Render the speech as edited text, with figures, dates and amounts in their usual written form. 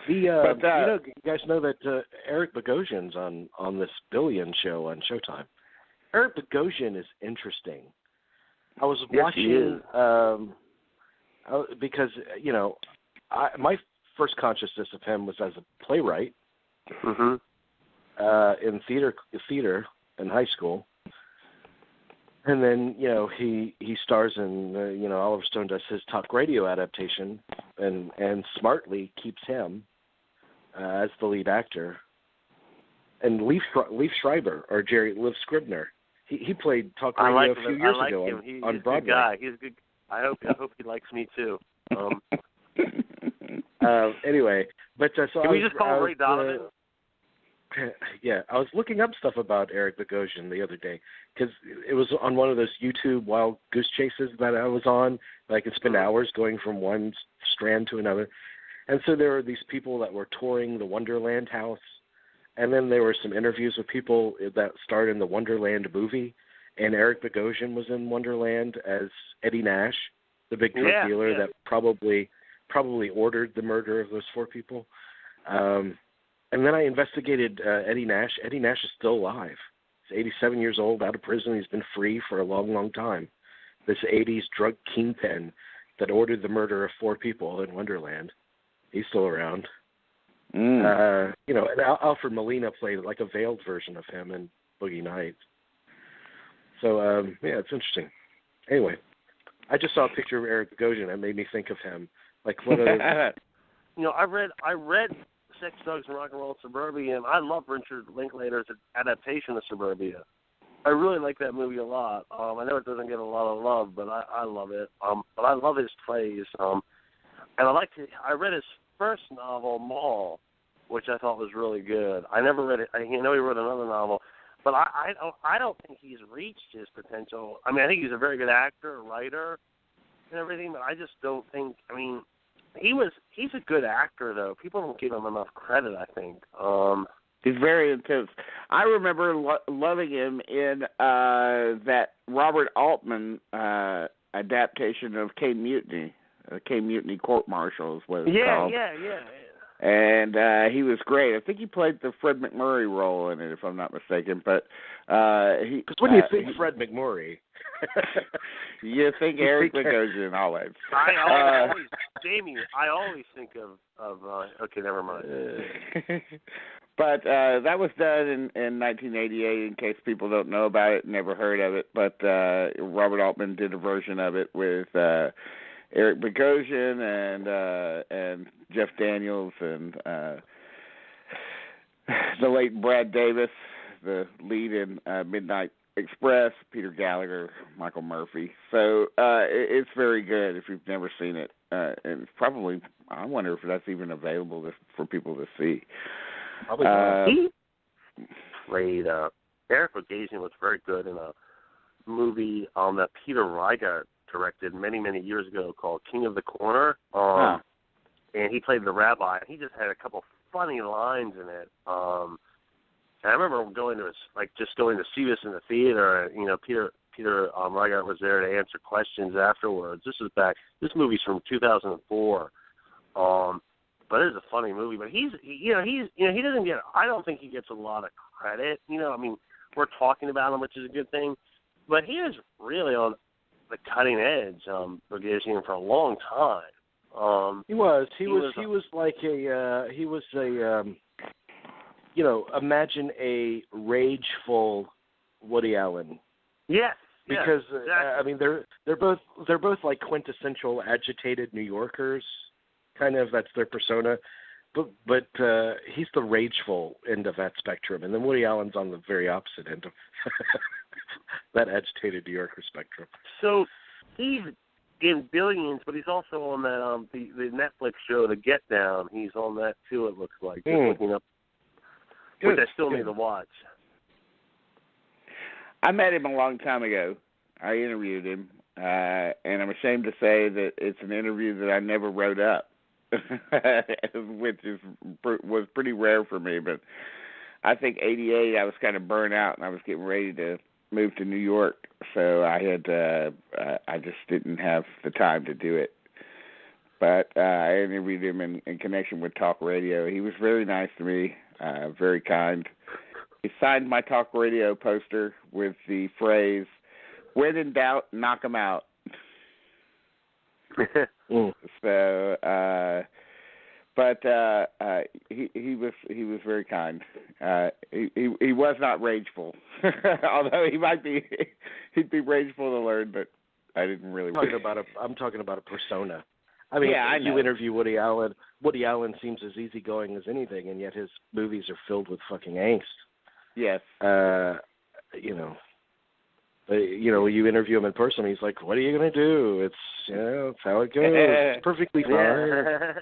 You guys know that Eric Bogosian's on this Billion show on Showtime. Eric Bogosian is interesting. I was watching because my first consciousness of him was as a playwright in theater in high school, and then he stars in Oliver Stone does his talk radio adaptation, and smartly keeps him as the lead actor. And Leif Schreiber or Liv Scribner, he played talk radio a few years ago on Broadway. Good guy. He's a good. I hope he likes me too. Anyway, but so can we just call him Ray Donovan? Yeah, I was looking up stuff about Eric Bogosian the other day because it was on one of those YouTube wild goose chases that I was on. I could spend hours going from one strand to another. And so there were these people that were touring the Wonderland house, and then there were some interviews with people that starred in the Wonderland movie, and Eric Bogosian was in Wonderland as Eddie Nash, the big drug dealer that probably ordered the murder of those 4 people. And then I investigated Eddie Nash. Eddie Nash is still alive. He's 87 years old, out of prison. He's been free for a long, long time. This 80s drug kingpin that ordered the murder of 4 people in Wonderland. He's still around. And Alfred Molina played like a veiled version of him in Boogie Nights. So, it's interesting. Anyway, I just saw a picture of Eric Bogosian that made me think of him. Like, what a... I read Sex, Drugs, and Rock and Roll Suburbia, and I love Richard Linklater's adaptation of Suburbia. I really like that movie a lot. I know it doesn't get a lot of love, but I love it. But I love his plays. And I read his first novel, Mall, which I thought was really good. I never read it. He wrote another novel, but I don't think he's reached his potential. I mean, I think he's a very good actor, writer, and everything, but I just don't think. I mean, he's a good actor though. People don't give him enough credit, I think. He's very intense. I remember loving him in that Robert Altman adaptation of Caine Mutiny. Caine Mutiny Court Martial is what it's called. Yeah. And he was great. I think he played the Fred McMurray role in it, if I'm not mistaken. But because when you think Fred McMurray, you think Eric Bogosian always. Jamie, I always think of okay, never mind. But that was done in 1988. In case people don't know about it, never heard of it. But Robert Altman did a version of it with Eric Bogosian and Jeff Daniels and the late Brad Davis, the lead in Midnight Express, Peter Gallagher, Michael Murphy. So it's very good if you've never seen it. And it's probably, I wonder if that's even available for people to see. Probably not. Eric Bogosian was very good in a movie that Peter Riegert directed many, many years ago called King of the Corner. And he played the rabbi. He just had a couple funny lines in it. And I remember going to see this in the theater. And, Peter Riegert was there to answer questions afterwards. This movie's from 2004. But it is a funny movie. But he doesn't get. I don't think he gets a lot of credit. I mean, we're talking about him, which is a good thing. But he was really on the cutting edge, Bogosian, for a long time. He was imagine a rageful Woody Allen. Yes. Because exactly. I mean, they're both like quintessential agitated New Yorkers. Kind of, that's their persona. But he's the rageful end of that spectrum, and then Woody Allen's on the very opposite end of that agitated New Yorker spectrum. So he's in Billions, but he's also on that the Netflix show, The Get Down. He's on that too. It looks like just looking up, which I still need to watch. I met him a long time ago. I interviewed him, and I'm ashamed to say that it's an interview that I never wrote up, which was pretty rare for me. But I think '88, I was kind of burnt out, and I was getting ready to move to New York, so I just didn't have the time to do it. But I interviewed him in connection with talk radio. He was very nice to me, very kind. He signed my talk radio poster with the phrase, "When in doubt, knock 'em out." So, but he was very kind. He was not rageful, although he'd be rageful to learn, but I didn't really. I'm talking about a persona. I mean, I know. You interview Woody Allen. Woody Allen seems as easygoing as anything, and yet his movies are filled with fucking angst. Yes. You interview him in person, he's like, "What are you gonna do? It's it's how it goes. It's perfectly fine."